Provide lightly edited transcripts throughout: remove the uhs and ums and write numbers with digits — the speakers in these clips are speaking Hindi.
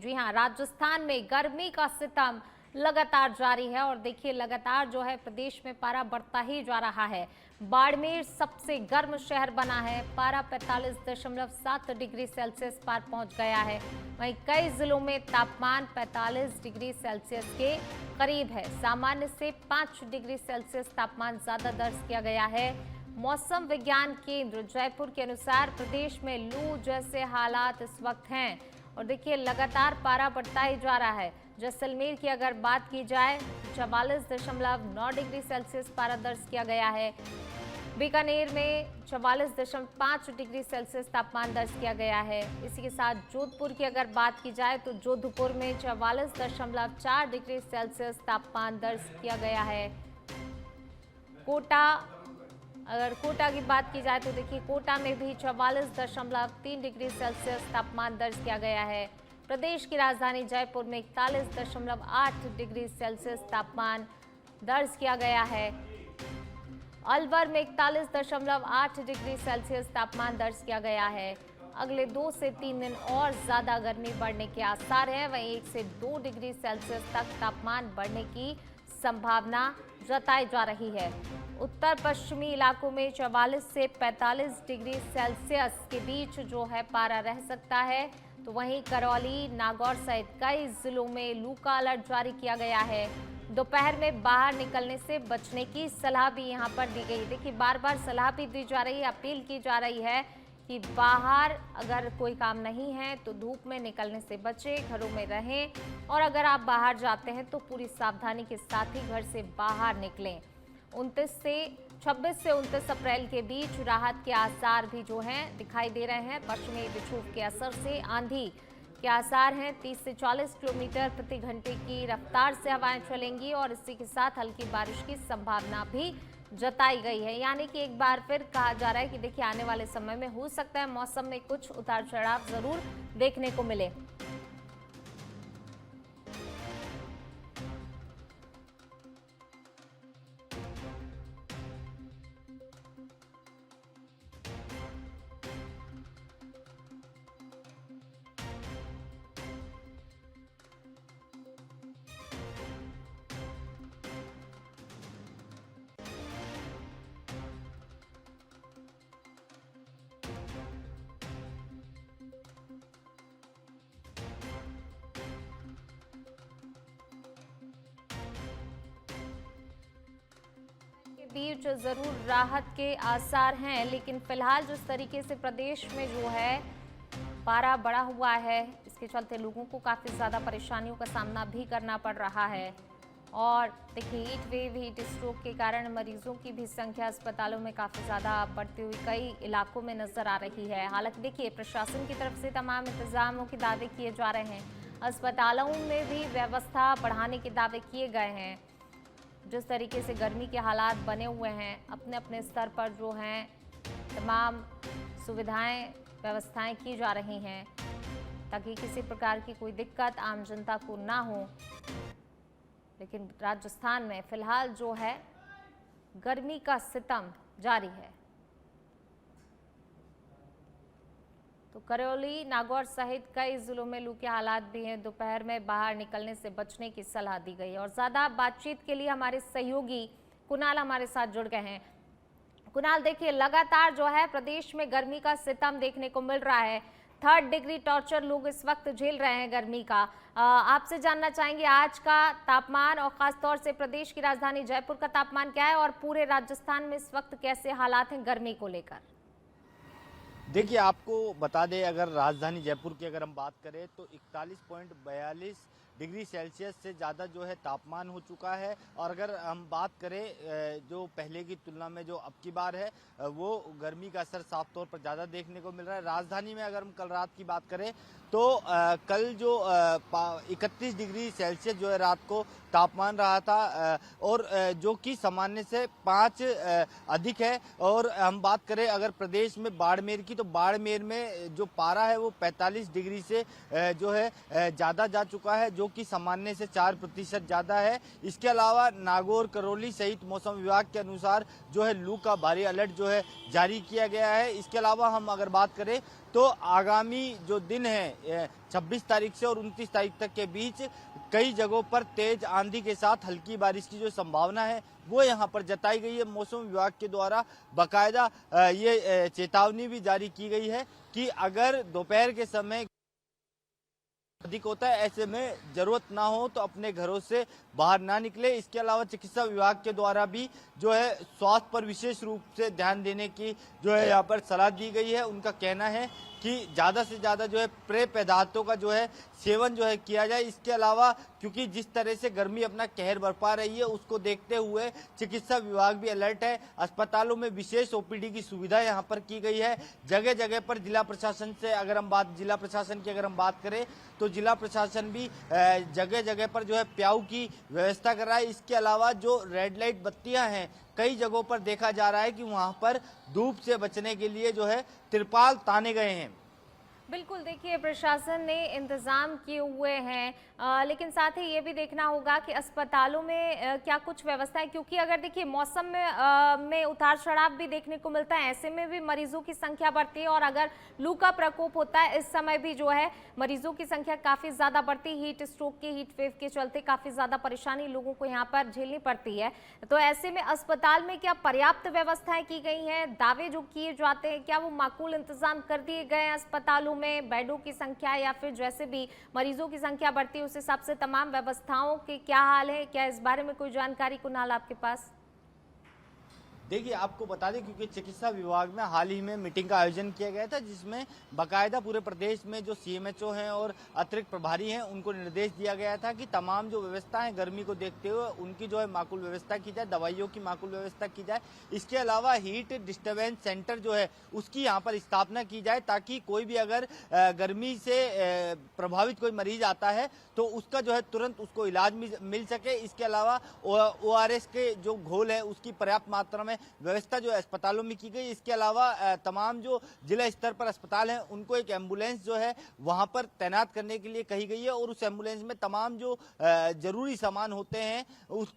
जी हाँ, राजस्थान में गर्मी का सितम लगातार जारी है और देखिए लगातार जो है प्रदेश में पारा बढ़ता ही जा रहा है। बाड़मेर सबसे गर्म शहर बना है, पारा 45.7 डिग्री सेल्सियस पार पहुंच गया है। वहीं कई जिलों में तापमान 45 डिग्री सेल्सियस के करीब है। सामान्य से 5 डिग्री सेल्सियस तापमान ज्यादा दर्ज किया गया है। मौसम विज्ञान केंद्र जयपुर के अनुसार प्रदेश में लू जैसे हालात इस वक्त हैं और देखिए लगातार पारा बढ़ता ही जा रहा है। जैसलमेर की अगर बात की जाए 44.9 डिग्री सेल्सियस पारा दर्ज किया गया है। बीकानेर में 44.5 डिग्री सेल्सियस तापमान दर्ज किया गया है। इसी के साथ जोधपुर की अगर बात की जाए तो जोधपुर में 44.4 डिग्री सेल्सियस तापमान दर्ज किया गया है। अगर कोटा की बात की जाए तो देखिए कोटा में भी 44.3 डिग्री सेल्सियस तापमान दर्ज किया गया है। प्रदेश की राजधानी जयपुर में 41.8 डिग्री सेल्सियस तापमान दर्ज किया गया है। अलवर में 41.8 डिग्री सेल्सियस तापमान दर्ज किया गया है। अगले 2 से 3 दिन और ज्यादा गर्मी बढ़ने के आसार हैं। वहीं 1 से 2 डिग्री सेल्सियस तक तापमान बढ़ने की संभावना जताई जा रही है। उत्तर पश्चिमी इलाकों में 44 से 45 डिग्री सेल्सियस के बीच जो है पारा रह सकता है। तो वहीं करौली, नागौर सहित कई जिलों में लू का अलर्ट जारी किया गया है। दोपहर में बाहर निकलने से बचने की सलाह भी यहां पर दी गई। देखिए बार बार सलाह भी दी जा रही है, अपील की जा रही है कि बाहर अगर कोई काम नहीं है तो धूप में निकलने से बचें, घरों में रहें और अगर आप बाहर जाते हैं तो पूरी सावधानी के साथ ही घर से बाहर निकलें। 26 से 29 अप्रैल के बीच राहत के आसार भी जो हैं दिखाई दे रहे हैं। पश्चिमी विक्षोभ के असर से आंधी के आसार हैं। 30 से 40 किलोमीटर प्रति घंटे की रफ्तार से हवाएं चलेंगी और इसी के साथ हल्की बारिश की संभावना भी जताई गई है। यानी कि एक बार फिर कहा जा रहा है कि देखिए आने वाले समय में हो सकता है मौसम में कुछ उतार चढ़ाव जरूर देखने को मिले। बीच जरूर राहत के आसार हैं, लेकिन फिलहाल जिस तरीके से प्रदेश में जो है पारा बढ़ा हुआ है, इसके चलते लोगों को काफ़ी ज़्यादा परेशानियों का सामना भी करना पड़ रहा है। और देखिए हीट वेव, हीट स्ट्रोक के कारण मरीजों की भी संख्या अस्पतालों में काफ़ी ज़्यादा बढ़ती हुई कई इलाकों में नजर आ रही है। हालांकि देखिए प्रशासन की तरफ से तमाम इंतजामों के दावे किए जा रहे हैं, अस्पतालों में भी व्यवस्था बढ़ाने के दावे किए गए हैं। जिस तरीके से गर्मी के हालात बने हुए हैं, अपने अपने स्तर पर जो हैं तमाम सुविधाएं, व्यवस्थाएं की जा रही हैं ताकि किसी प्रकार की कोई दिक्कत आम जनता को ना हो। लेकिन राजस्थान में फिलहाल जो है गर्मी का सितम जारी है। तो करौली, नागौर सहित कई जिलों में लू के हालात भी हैं। दोपहर में बाहर निकलने से बचने की सलाह दी गई है। और ज्यादा बातचीत के लिए हमारे सहयोगी कुणाल हमारे साथ जुड़ गए हैं। कुणाल, देखिए लगातार जो है प्रदेश में गर्मी का सितम देखने को मिल रहा है। 3rd डिग्री टॉर्चर लोग इस वक्त झेल रहे हैं गर्मी का। आपसे जानना चाहेंगे आज का तापमान और खासतौर से प्रदेश की राजधानी जयपुर का तापमान क्या है और पूरे राजस्थान में इस वक्त कैसे हालात हैं गर्मी को लेकर। देखिए आपको बता दें, अगर राजधानी जयपुर की अगर हम बात करें तो 41.42 डिग्री सेल्सियस से ज़्यादा जो है तापमान हो चुका है। और अगर हम बात करें जो पहले की तुलना में जो अब की बार है वो गर्मी का असर साफ तौर पर ज़्यादा देखने को मिल रहा है। राजधानी में अगर हम कल रात की बात करें तो कल जो 31 डिग्री सेल्सियस जो है रात को तापमान रहा था और जो कि सामान्य से 5 अधिक है। और हम बात करें अगर प्रदेश में बाड़मेर की, तो बाड़मेर में जो पारा है वो 45 डिग्री से जो है ज़्यादा जा चुका है, जो कि सामान्य से 4% ज़्यादा है। इसके अलावा नागौर, करौली सहित मौसम विभाग के अनुसार जो है लू का भारी अलर्ट जो है जारी किया गया है। इसके अलावा हम अगर बात करें तो आगामी जो दिन है 26 तारीख से और 29 तारीख तक के बीच कई जगहों पर तेज आंधी के साथ हल्की बारिश की जो संभावना है वो यहाँ पर जताई गई है। मौसम विभाग के द्वारा बाकायदा ये चेतावनी भी जारी की गई है कि अगर दोपहर के समय अधिक होता है, ऐसे में जरूरत ना हो तो अपने घरों से बाहर ना निकले। इसके अलावा चिकित्सा विभाग के द्वारा भी जो है स्वास्थ्य पर विशेष रूप से ध्यान देने की जो है यहाँ पर सलाह दी गई है। उनका कहना है कि ज़्यादा से ज़्यादा जो है पेय पदार्थों का जो है सेवन जो है किया जाए। इसके अलावा क्योंकि जिस तरह से गर्मी अपना कहर बरपा रही है उसको देखते हुए चिकित्सा विभाग भी अलर्ट है। अस्पतालों में विशेष ओपीडी की सुविधा यहाँ पर की गई है। जगह जगह पर जिला प्रशासन की अगर हम बात करें तो जिला प्रशासन भी जगह जगह पर जो है प्याऊ की व्यवस्था कर रहा है। इसके अलावा जो रेड लाइट बत्तियां हैं कई जगहों पर देखा जा रहा है कि वहां पर धूप से बचने के लिए जो है तिरपाल ताने गए हैं। बिल्कुल, देखिए प्रशासन ने इंतजाम किए हुए हैं, लेकिन साथ ही ये भी देखना होगा कि अस्पतालों में क्या कुछ व्यवस्थाएं, क्योंकि अगर देखिए मौसम में उतार चढ़ाव भी देखने को मिलता है, ऐसे में भी मरीजों की संख्या बढ़ती है और अगर लू का प्रकोप होता है इस समय भी जो है मरीजों की संख्या काफ़ी ज़्यादा बढ़ती है। हीट स्ट्रोक के हीट वेव के चलते काफ़ी ज़्यादा परेशानी लोगों को यहाँ पर झेलनी पड़ती है। तो ऐसे में अस्पताल में क्या पर्याप्त व्यवस्थाएं की गई हैं? दावे जो किए जाते हैं क्या वो माकूल इंतजाम कर दिए गए हैं अस्पतालों में? बेडों की संख्या या फिर जैसे भी मरीजों की संख्या बढ़ती है उस हिसाब से तमाम व्यवस्थाओं के क्या हाल है? क्या इस बारे में कोई जानकारी कुणाल आपके पास? देखिए आपको बता दें क्योंकि चिकित्सा विभाग में हाल ही में मीटिंग का आयोजन किया गया था जिसमें बाकायदा पूरे प्रदेश में जो सीएमएचओ हैं और अतिरिक्त प्रभारी हैं उनको निर्देश दिया गया था कि तमाम जो व्यवस्थाएं गर्मी को देखते हुए उनकी जो है माकूल व्यवस्था की जाए, दवाइयों की माकूल व्यवस्था की जाए। इसके अलावा हीट डिस्टर्बेंस सेंटर जो है उसकी यहाँ पर स्थापना की जाए ताकि कोई भी अगर गर्मी से प्रभावित कोई मरीज आता है तो उसका जो है तुरंत उसको इलाज मिल सके। इसके अलावा ORS के जो घोल है उसकी पर्याप्त मात्रा में व्यवस्था जो है अस्पतालों में की गई। इसके अलावा तमाम जो जिला स्तर पर अस्पताल हैं उनको एक एम्बुलेंस जो है वहां पर तैनात करने के लिए कही गई है और उस एम्बुलेंस में तमाम जो जरूरी सामान होते हैं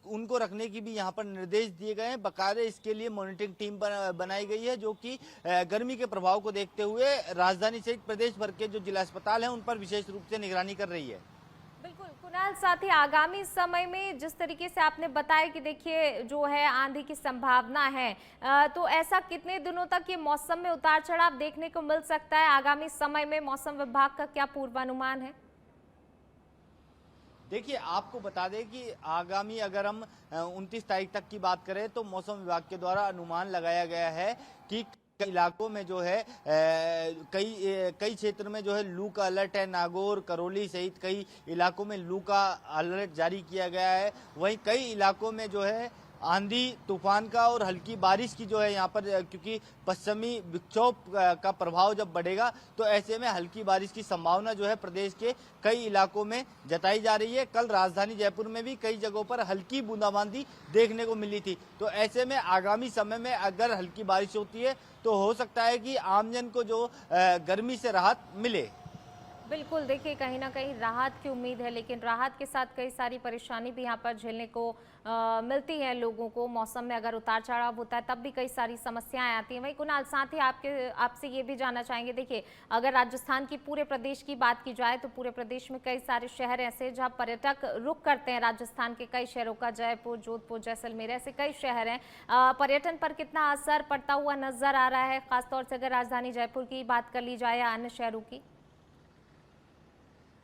उनको रखने की भी यहाँ पर निर्देश दिए गए हैं। बाकायदा इसके लिए मॉनिटरिंग टीम बनाई गई है जो कि गर्मी के प्रभाव को देखते हुए राजधानी सहित प्रदेश भर के जो जिला अस्पताल हैं उन पर विशेष रूप से निगरानी कर रही है। बिल्कुल कुणाल, साथ ही आगामी समय में जिस तरीके से आपने बताया कि देखिए जो है आंधी की संभावना है, तो ऐसा कितने दिनों तक ये मौसम में उतार चढ़ाव देखने को मिल सकता है? आगामी समय में मौसम विभाग का क्या पूर्वानुमान है? देखिए आपको बता दें कि आगामी अगर हम 29 तारीख तक की बात करें तो मौसम विभाग के द्वारा अनुमान लगाया गया है कि कई इलाकों में जो है कई क्षेत्र में जो है लू का अलर्ट है। नागौर, करौली सहित कई इलाकों में लू का अलर्ट जारी किया गया है। वहीं कई इलाकों में जो है आंधी तूफान का और हल्की बारिश की जो है यहाँ पर क्योंकि पश्चिमी विक्षोभ का प्रभाव जब बढ़ेगा तो ऐसे में हल्की बारिश की संभावना जो है प्रदेश के कई इलाकों में जताई जा रही है। कल राजधानी जयपुर में भी कई जगहों पर हल्की बूंदाबांदी देखने को मिली थी। तो ऐसे में आगामी समय में अगर हल्की बारिश होती है तो हो सकता है कि आमजन को जो गर्मी से राहत मिले। बिल्कुल, देखिए कहीं ना कहीं राहत की उम्मीद है, लेकिन राहत के साथ कई सारी परेशानी भी यहाँ पर झेलने को मिलती है लोगों को। मौसम में अगर उतार चढ़ाव होता है तब भी कई सारी समस्याएं आती हैं। वहीं कुणाल, साथ ही आपसे ये भी जानना चाहेंगे, देखिए अगर राजस्थान की पूरे प्रदेश की बात की जाए तो पूरे प्रदेश में कई सारे शहर ऐसे हैं जहाँ पर्यटक रुक करते हैं। राजस्थान के कई शहरों का, जयपुर, जोधपुर, जैसलमेर, ऐसे कई शहर हैं। पर्यटन पर कितना असर पड़ता हुआ नजर आ रहा है, खासतौर से अगर राजधानी जयपुर की बात कर ली जाए या अन्य शहरों की?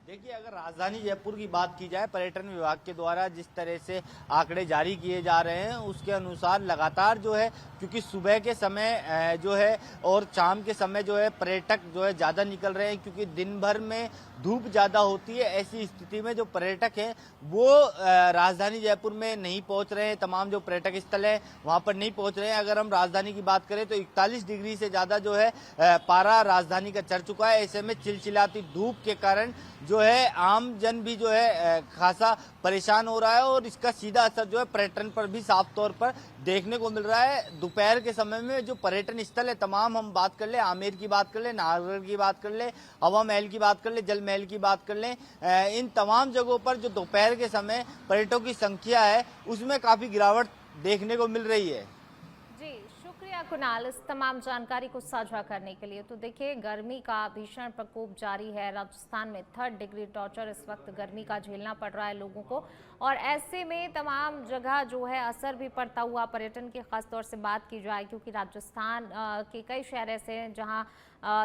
देखिए अगर राजधानी जयपुर की बात की जाए, पर्यटन विभाग के द्वारा जिस तरह से आंकड़े जारी किए जा रहे हैं उसके अनुसार लगातार जो है क्योंकि सुबह के समय जो है और शाम के समय जो है पर्यटक जो है ज़्यादा निकल रहे हैं क्योंकि दिन भर में धूप ज़्यादा होती है। ऐसी स्थिति में जो पर्यटक हैं वो राजधानी जयपुर में नहीं पहुंच रहे हैं। तमाम जो पर्यटक स्थल है वहां पर नहीं पहुंच रहे हैं। अगर हम राजधानी की बात करें तो 41 डिग्री से ज़्यादा जो है पारा राजधानी का चढ़ चुका है। ऐसे में चिलचिलाती धूप के कारण जो है आम जन भी जो है खासा परेशान हो रहा है और इसका सीधा असर जो है पर्यटन पर भी साफ तौर पर देखने को मिल रहा है। दोपहर के समय में जो पर्यटन स्थल है तमाम, हम बात कर ले आमेर की बात कर ले, नाहरगढ़ की बात कर ले, हवा महल की बात कर ले, जल महल की बात कर ले, इन तमाम जगहों पर जो दोपहर के समय पर्यटकों की संख्या है उसमें काफी गिरावट देखने को मिल रही है। जी शुक्रिया कुणाल इस तमाम जानकारी को साझा करने के लिए। तो देखिए, गर्मी का भीषण प्रकोप जारी है। राजस्थान में 3rd डिग्री टॉर्चर इस वक्त गर्मी का झेलना पड़ रहा है लोगों को, और ऐसे में तमाम जगह जो है असर भी पड़ता हुआ पर्यटन की खासतौर से बात की जाए, क्योंकि राजस्थान के कई शहर ऐसे हैं जहाँ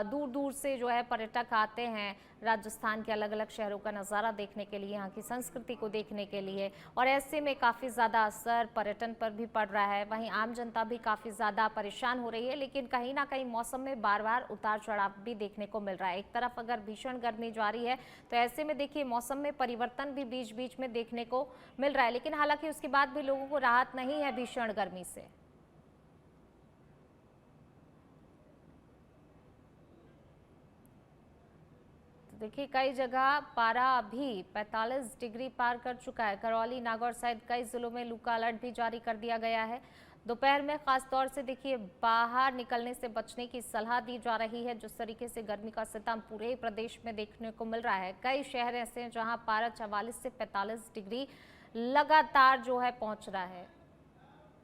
दूर दूर से जो है पर्यटक आते हैं राजस्थान के अलग अलग शहरों का नज़ारा देखने के लिए, यहाँ की संस्कृति को देखने के लिए, और ऐसे में काफ़ी ज़्यादा असर पर्यटन पर भी पड़ रहा है। वहीं आम जनता भी काफ़ी ज़्यादा परेशान हो रही है, लेकिन कहीं ना कहीं मौसम में बार बार उतार चढ़ाव भी देखने को मिल रहा है। एक तरफ अगर भीषण गर्मी जारी है तो ऐसे में देखिए मौसम में परिवर्तन भी बीच बीच में देखने को मिल रहा है, लेकिन हालांकि उसके बाद भी लोगों को राहत नहीं है भीषण गर्मी से। देखिए, कई जगह पारा अभी 45 डिग्री पार कर चुका है। करौली, नागौर सहित कई जिलों में लू का अलर्ट भी जारी कर दिया गया है। दोपहर में खासतौर से देखिए बाहर निकलने से बचने की सलाह दी जा रही है। जिस तरीके से गर्मी का सितम पूरे प्रदेश में देखने को मिल रहा है, कई शहर ऐसे हैं जहां पारा 44 से 45 डिग्री लगातार जो है पहुंच रहा है।